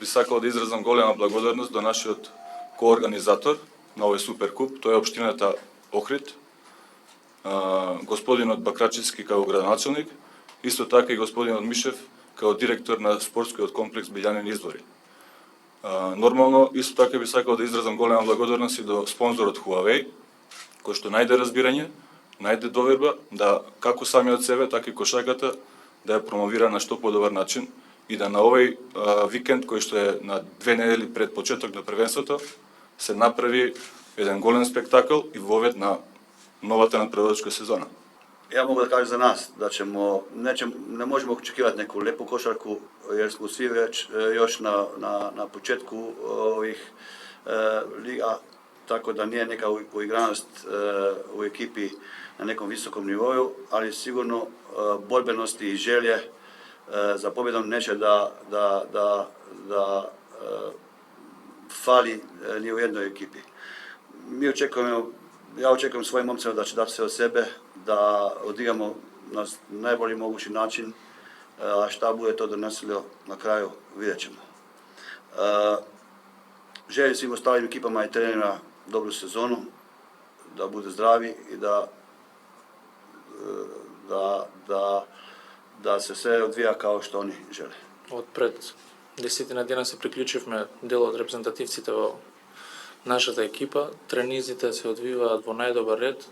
би сакал да изразам голема благодарност до нашиот коорганизатор на овој суперкуп, тој е општината Охрид, господинот Бакрачевски као градоначелник, исто така и господинот Мишев као директор на спортскиот комплекс Билјанин извори. Нормално, исто така би сакал да изразам голема благодарност и до спонзорот Huawei, кој што најде разбирање, најде доверба да како самиот себе, така и кошарката да ја промовира на што подобар начин и да на овој викенд кој што е на 2 недели пред почеток на првенството се направи еден голем спектакл и вовед на новата надпреварачка сезона. Ja mogu da kažem za nas da ne možemo očekivati neku lepu košarku jer smo svi već još na početku ovih liga, tako da nije neka uigranost u ekipi na nekom visokom nivou, ali sigurno borbenosti i želje za pobjedom neće da fali ni u jednoj ekipi. Ja očekujem svojim momcima da će dati sve od sebe, da odigramo na najbolji mogući način, a šta bude to donosilo na kraju vidjet ćemo. Želim svim ostalim ekipama i trenerima dobru sezonu, da bude zdravi i da se sve odvija kao što oni žele. Од пред 10 дена се приклучивме дел од репрезентативците во нашата екипа. Тренизите се одвиваат во најдобар ред.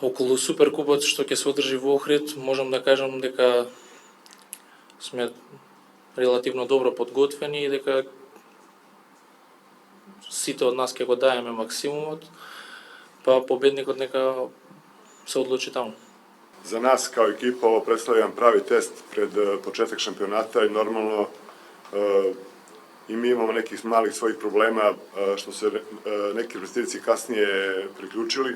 Околу суперкупот што ќе се одржи во Охрид, можам да кажам дека сме релативно добро подготвени и дека сите од нас ќе го даеме максимумот, па победникот нека се одлучи таму. Za nas kao ekipa ovo predstavlja jedan pravi test pred početak šampionata i normalno i mi imamo nekih malih svojih problema što se neki reprezentativci kasnije priključili,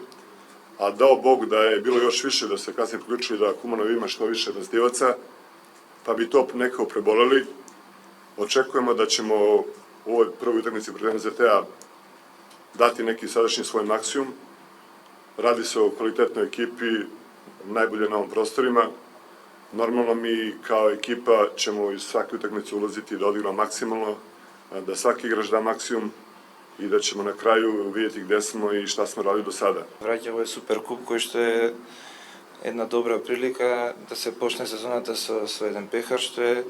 a dao Bog da je bilo još više da se kasnije priključili, da Kumanov ima što više reprezentativaca, pa bi to nekako preboleli. Očekujemo da ćemo u ovoj prvoj utakmici protiv MZT-a dati neki sadašnji svoj maksimum. Radi se o kvalitetnoj ekipi, najbolje na ovom prostorima. Normalno mi kao ekipa ćemo iz svake utakmice ulaziti da odigramo maksimalno, da svaki igrač da maksimum i da ćemo na kraju vidjeti gde smo i šta smo radili do sada. Враќа овој суперкуп кој што е една добра прилика да се почне сезоната со еден пехар што е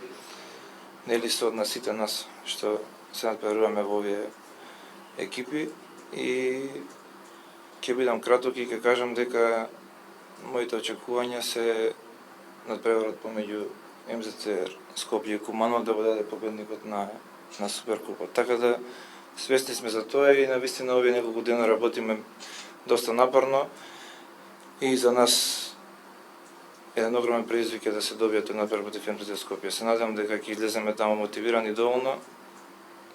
нели со од сите нас што се надпреваруваме во овие екипи и ќе бидам краток и ќе кажам дека моите очекувања се надпреварот помеѓу МЗЦ Скопје и Куманов да биде победникот на суперкупот. Така да свесни сме за тоа и навистина овие неколку дена работиме доста напорно и за нас еден огромен предизвик е да се добие тој надпревар против МЗЦ Скопје. Се надевам дека ќе излеземе таму мотивирани доволно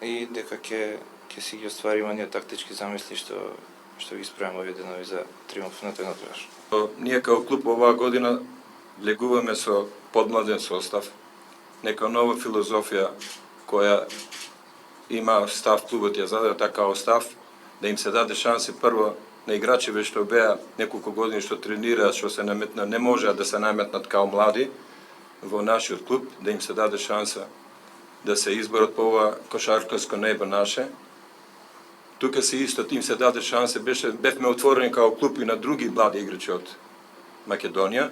и дека ќе си ги оствариме ние тактички замисли што ги исправиме овие денови за триумф на тој надпревар. Ние као клуб оваа година влегуваме со подмладен состав, нека нова филозофија која има став клубот ја зададе така став, да им се даде шанси прво на играчиве што беа неколку години што тренираат, што се наметна, не можеа да се наметнат као млади во нашиот клуб, да им се даде шанса да се изборат по ова кошаркарско небо наше. Тука се исто им се даде шанса, бевме отворени као клуб и на други млади играчи од Македонија,